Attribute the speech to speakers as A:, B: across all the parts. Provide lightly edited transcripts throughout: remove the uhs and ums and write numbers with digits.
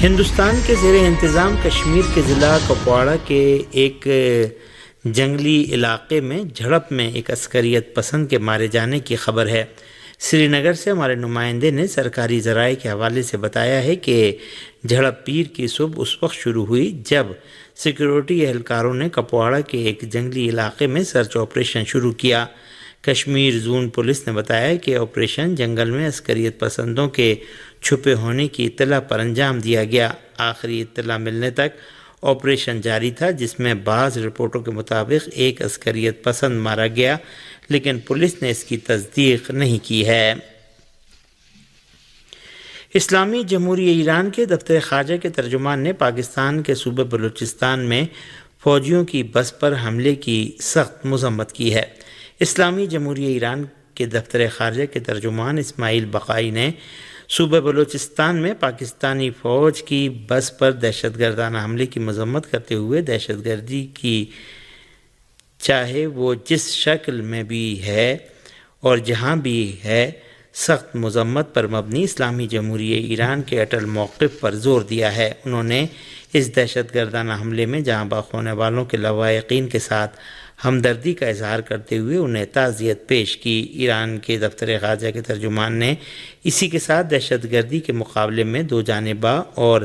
A: ہندوستان کے زیر انتظام کشمیر کے ضلع کپواڑہ کے ایک جنگلی علاقے میں جھڑپ میں ایک عسکریت پسند کے مارے جانے کی خبر ہے۔ سری نگر سے ہمارے نمائندے نے سرکاری ذرائع کے حوالے سے بتایا ہے کہ جھڑپ پیر کی صبح اس وقت شروع ہوئی جب سیکیورٹی اہلکاروں نے کپواڑہ کے ایک جنگلی علاقے میں سرچ آپریشن شروع کیا۔ کشمیر زون پولیس نے بتایا کہ آپریشن جنگل میں عسکریت پسندوں کے چھپے ہونے کی اطلاع پر انجام دیا گیا۔ آخری اطلاع ملنے تک آپریشن جاری تھا، جس میں بعض رپورٹوں کے مطابق ایک عسکریت پسند مارا گیا، لیکن پولیس نے اس کی تصدیق نہیں کی ہے۔ اسلامی جمہوریہ ایران کے دفتر خارجہ کے ترجمان نے پاکستان کے صوبے بلوچستان میں فوجیوں کی بس پر حملے کی سخت مذمت کی ہے۔ اسلامی جمہوریہ ایران کے دفتر خارجہ کے ترجمان اسماعیل بقائی نے صوبہ بلوچستان میں پاکستانی فوج کی بس پر دہشت گردانہ حملے کی مذمت کرتے ہوئے دہشت گردی کی چاہے وہ جس شکل میں بھی ہے اور جہاں بھی ہے سخت مذمت پر مبنی اسلامی جمہوریہ ایران کے اٹل موقف پر زور دیا ہے۔ انہوں نے اس دہشت گردانہ حملے میں جاں بحق ہونے والوں کے لواحقین کے ساتھ ہمدردی کا اظہار کرتے ہوئے انہیں تعزیت پیش کی۔ ایران کے دفتر خارجہ کے ترجمان نے اسی کے ساتھ دہشت گردی کے مقابلے میں دو جانبہ اور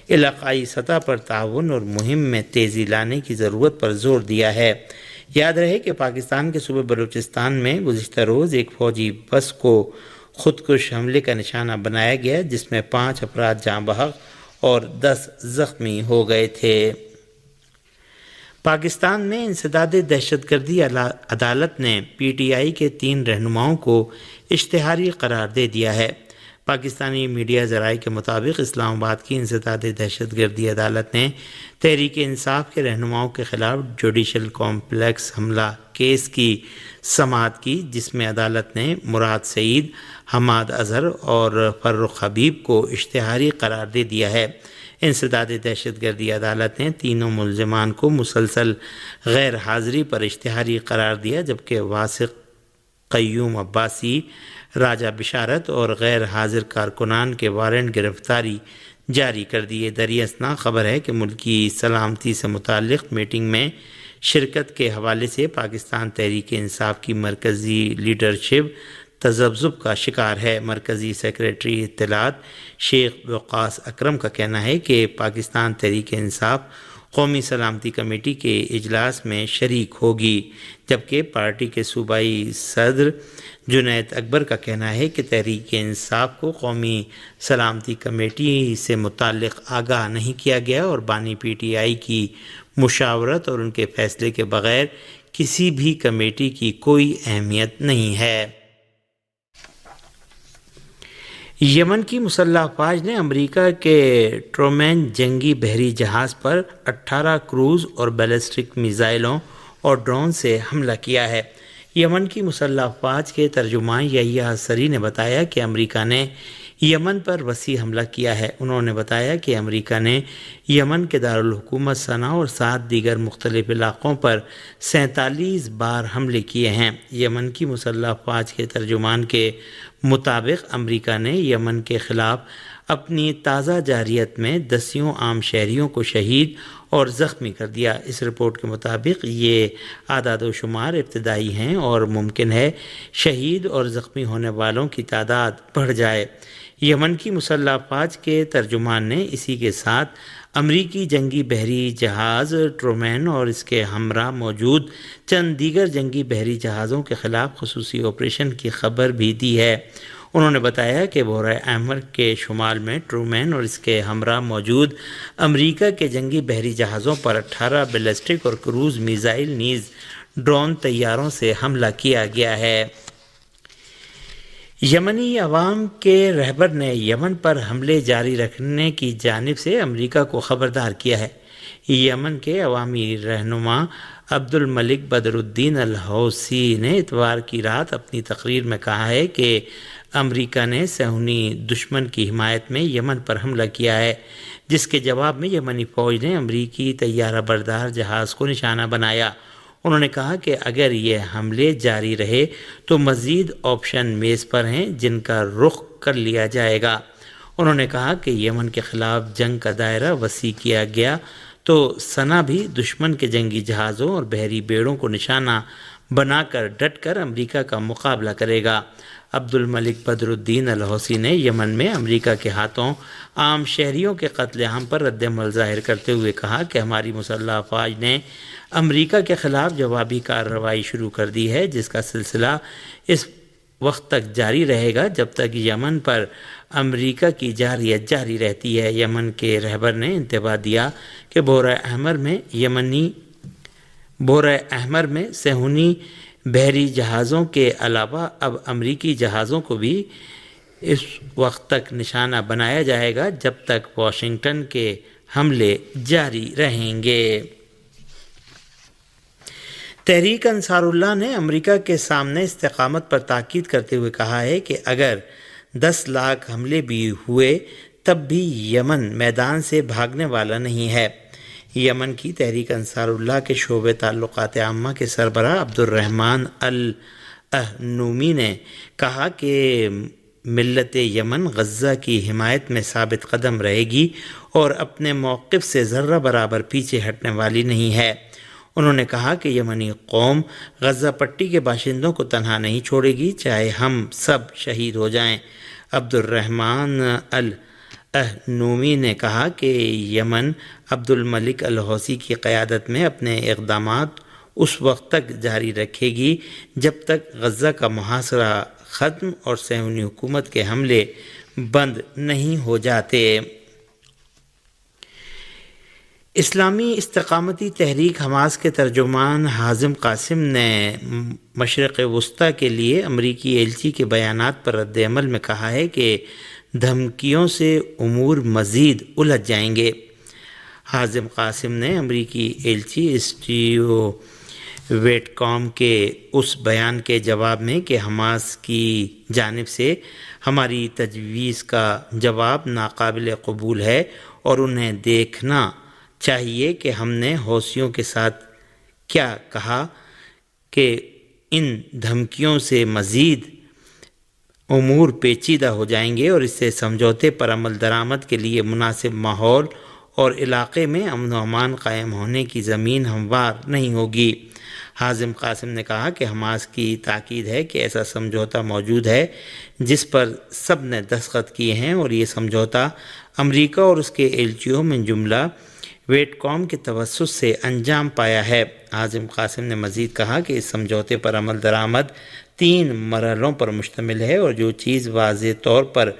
A: علاقائی سطح پر تعاون اور مہم میں تیزی لانے کی ضرورت پر زور دیا ہے۔ یاد رہے کہ پاکستان کے صوبے بلوچستان میں گزشتہ روز ایک فوجی بس کو خودکش حملے کا نشانہ بنایا گیا، جس میں 5 افراد جاں بحق اور 10 زخمی ہو گئے تھے۔ پاکستان میں انسداد دہشت گردی عدالت نے پی ٹی آئی کے 3 رہنماؤں کو اشتہاری قرار دے دیا ہے۔ پاکستانی میڈیا ذرائع کے مطابق اسلام آباد کی انسداد دہشت گردی عدالت نے تحریک انصاف کے رہنماؤں کے خلاف جوڈیشل کمپلیکس حملہ کیس کی سماعت کی، جس میں عدالت نے مراد سعید، حماد اظہر اور فرخ حبیب کو اشتہاری قرار دے دیا ہے۔ انسداد دہشت گردی عدالت نے تینوں ملزمان کو مسلسل غیر حاضری پر اشتہاری قرار دیا، جبکہ واثق قیوم عباسی، راجہ بشارت اور غیر حاضر کارکنان کے وارنٹ گرفتاری جاری کر دیے۔ دریں اثنا خبر ہے کہ ملکی سلامتی سے متعلق میٹنگ میں شرکت کے حوالے سے پاکستان تحریک انصاف کی مرکزی لیڈرشپ تذبذب کا شکار ہے۔ مرکزی سیکریٹری اطلاعات شیخ وقاص اکرم کا کہنا ہے کہ پاکستان تحریک انصاف قومی سلامتی کمیٹی کے اجلاس میں شریک ہوگی، جبکہ پارٹی کے صوبائی صدر جنید اکبر کا کہنا ہے کہ تحریک انصاف کو قومی سلامتی کمیٹی سے متعلق آگاہ نہیں کیا گیا اور بانی پی ٹی آئی کی مشاورت اور ان کے فیصلے کے بغیر کسی بھی کمیٹی کی کوئی اہمیت نہیں ہے۔ یمن کی مسلح افواج نے امریکہ کے ٹرومین جنگی بحری جہاز پر 18 کروز اور بیلسٹک میزائلوں اور ڈرون سے حملہ کیا ہے۔ یمن کی مسلح افواج کے ترجمان یحییٰ السری نے بتایا کہ امریکہ نے یمن پر وسیع حملہ کیا ہے۔ انہوں نے بتایا کہ امریکہ نے یمن کے دارالحکومت صنعاء اور 7 دیگر مختلف علاقوں پر 47 بار حملے کیے ہیں۔ یمن کی مسلح افواج کے ترجمان کے مطابق امریکہ نے یمن کے خلاف اپنی تازہ جارحیت میں 10 عام شہریوں کو شہید اور زخمی کر دیا۔ اس رپورٹ کے مطابق یہ اعداد و شمار ابتدائی ہیں اور ممکن ہے شہید اور زخمی ہونے والوں کی تعداد بڑھ جائے۔ یمن کی مسلح افواج کے ترجمان نے اسی کے ساتھ امریکی جنگی بحری جہاز ٹرومین اور اس کے ہمراہ موجود چند دیگر جنگی بحری جہازوں کے خلاف خصوصی آپریشن کی خبر بھی دی ہے۔ انہوں نے بتایا کہ بحیرہ احمر کے شمال میں ٹرومین اور اس کے ہمراہ موجود امریکہ کے جنگی بحری جہازوں پر 18 بیلسٹک اور کروز میزائل نیز ڈرون طیاروں سے حملہ کیا گیا ہے۔ یمنی عوام کے رہبر نے یمن پر حملے جاری رکھنے کی جانب سے امریکہ کو خبردار کیا ہے۔ یمن کے عوامی رہنما عبد الملک بدر الدین الحوثی نے اتوار کی رات اپنی تقریر میں کہا ہے کہ امریکہ نے صہیونی دشمن کی حمایت میں یمن پر حملہ کیا ہے، جس کے جواب میں یمنی فوج نے امریکی طیارہ بردار جہاز کو نشانہ بنایا۔ انہوں نے کہا کہ اگر یہ حملے جاری رہے تو مزید آپشن میز پر ہیں جن کا رخ کر لیا جائے گا۔ انہوں نے کہا کہ یمن کے خلاف جنگ کا دائرہ وسیع کیا گیا تو سنا بھی دشمن کے جنگی جہازوں اور بحری بیڑوں کو نشانہ بنا کر ڈٹ کر امریکہ کا مقابلہ کرے گا۔ عبد الملک بدر الدین الحوثی نے یمن میں امریکہ کے ہاتھوں عام شہریوں کے قتل عام پر رد عمل ظاہر کرتے ہوئے کہا کہ ہماری مسلح افواج نے امریکہ کے خلاف جوابی کارروائی شروع کر دی ہے، جس کا سلسلہ اس وقت تک جاری رہے گا جب تک یمن پر امریکہ کی جارحیت جاری رہتی ہے۔ یمن کے رہبر نے انتباہ دیا کہ بحیرہ احمر میں صہیونی بحری جہازوں کے علاوہ اب امریکی جہازوں کو بھی اس وقت تک نشانہ بنایا جائے گا جب تک واشنگٹن کے حملے جاری رہیں گے۔ تحریک انصار اللہ نے امریکہ کے سامنے استقامت پر تاکید کرتے ہوئے کہا ہے کہ اگر 10 لاکھ حملے بھی ہوئے تب بھی یمن میدان سے بھاگنے والا نہیں ہے۔ یمن کی تحریک انصار اللہ کے شعبۂ تعلقات عامہ کے سربراہ عبد الرحمن النومی نے کہا کہ ملت یمن غزہ کی حمایت میں ثابت قدم رہے گی اور اپنے موقف سے ذرہ برابر پیچھے ہٹنے والی نہیں ہے۔ انہوں نے کہا کہ یمنی قوم غزہ پٹی کے باشندوں کو تنہا نہیں چھوڑے گی، چاہے ہم سب شہید ہو جائیں۔ عبد الرحمن النومی نے کہا کہ یمن عبد الملک الحوثی کی قیادت میں اپنے اقدامات اس وقت تک جاری رکھے گی جب تک غزہ کا محاصرہ ختم اور صہیونی حکومت کے حملے بند نہیں ہو جاتے۔ اسلامی استقامتی تحریک حماس کے ترجمان حازم قاسم نے مشرق وسطیٰ کے لیے امریکی ایلچی کے بیانات پر رد عمل میں کہا ہے کہ دھمکیوں سے امور مزید الجھ جائیں گے۔ حازم قاسم نے امریکی ایلچی اسٹیو ویٹکام کے اس بیان کے جواب میں کہ حماس کی جانب سے ہماری تجویز کا جواب ناقابل قبول ہے اور انہیں دیکھنا چاہیے کہ ہم نے حوثیوں کے ساتھ کیا کہا کہ ان دھمکیوں سے مزید امور پیچیدہ ہو جائیں گے اور اس سے سمجھوتے پر عمل درآمد کے لیے مناسب ماحول اور علاقے میں امن و امان قائم ہونے کی زمین ہموار نہیں ہوگی۔ حازم قاسم نے کہا کہ حماس کی تاکید ہے کہ ایسا سمجھوتا موجود ہے جس پر سب نے دستخط کیے ہیں اور یہ سمجھوتا امریکہ اور اس کے ایلچیوں من جملہ ویٹ کام کے توسط سے انجام پایا ہے۔ حازم قاسم نے مزید کہا کہ اس سمجھوتے پر عمل درآمد 3 مرحلوں پر مشتمل ہے اور جو چیز واضح طور پر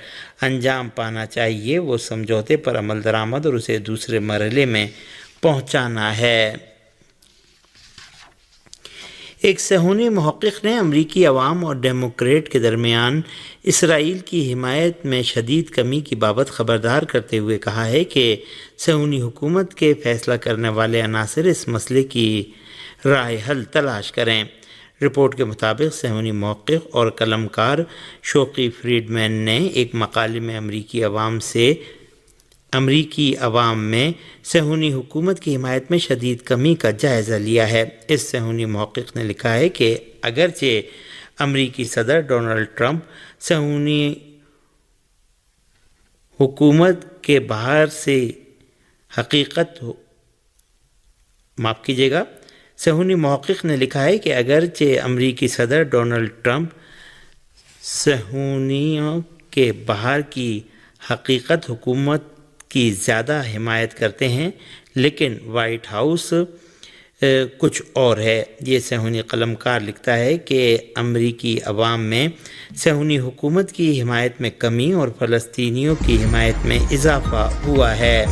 A: انجام پانا چاہیے وہ سمجھوتے پر عمل درآمد اور اسے دوسرے مرحلے میں پہنچانا ہے۔ ایک صہیونی محقق نے امریکی عوام اور ڈیموکریٹ کے درمیان اسرائیل کی حمایت میں شدید کمی کی بابت خبردار کرتے ہوئے کہا ہے کہ صہیونی حکومت کے فیصلہ کرنے والے عناصر اس مسئلے کی راہ حل تلاش کریں۔ رپورٹ کے مطابق صہیونی محقق اور قلمکار شوقی فریڈ مین نے ایک مقالے میں امریکی عوام میں صہیونی حکومت کی حمایت میں شدید کمی کا جائزہ لیا ہے۔ اس صہیونی محقق نے لکھا ہے کہ اگرچہ امریکی صدر ڈونلڈ ٹرمپ صہیونی حکومت کے باہر سے صہیونی محقق نے لکھا ہے کہ اگرچہ امریکی صدر ڈونلڈ ٹرمپ صہیونیوں کے باہر کی حقیقت حکومت کی زیادہ حمایت کرتے ہیں، لیکن وائٹ ہاؤس کچھ اور ہے۔ یہ صہیونی قلمکار لکھتا ہے کہ امریکی عوام میں صہیونی حکومت کی حمایت میں کمی اور فلسطینیوں کی حمایت میں اضافہ ہوا ہے۔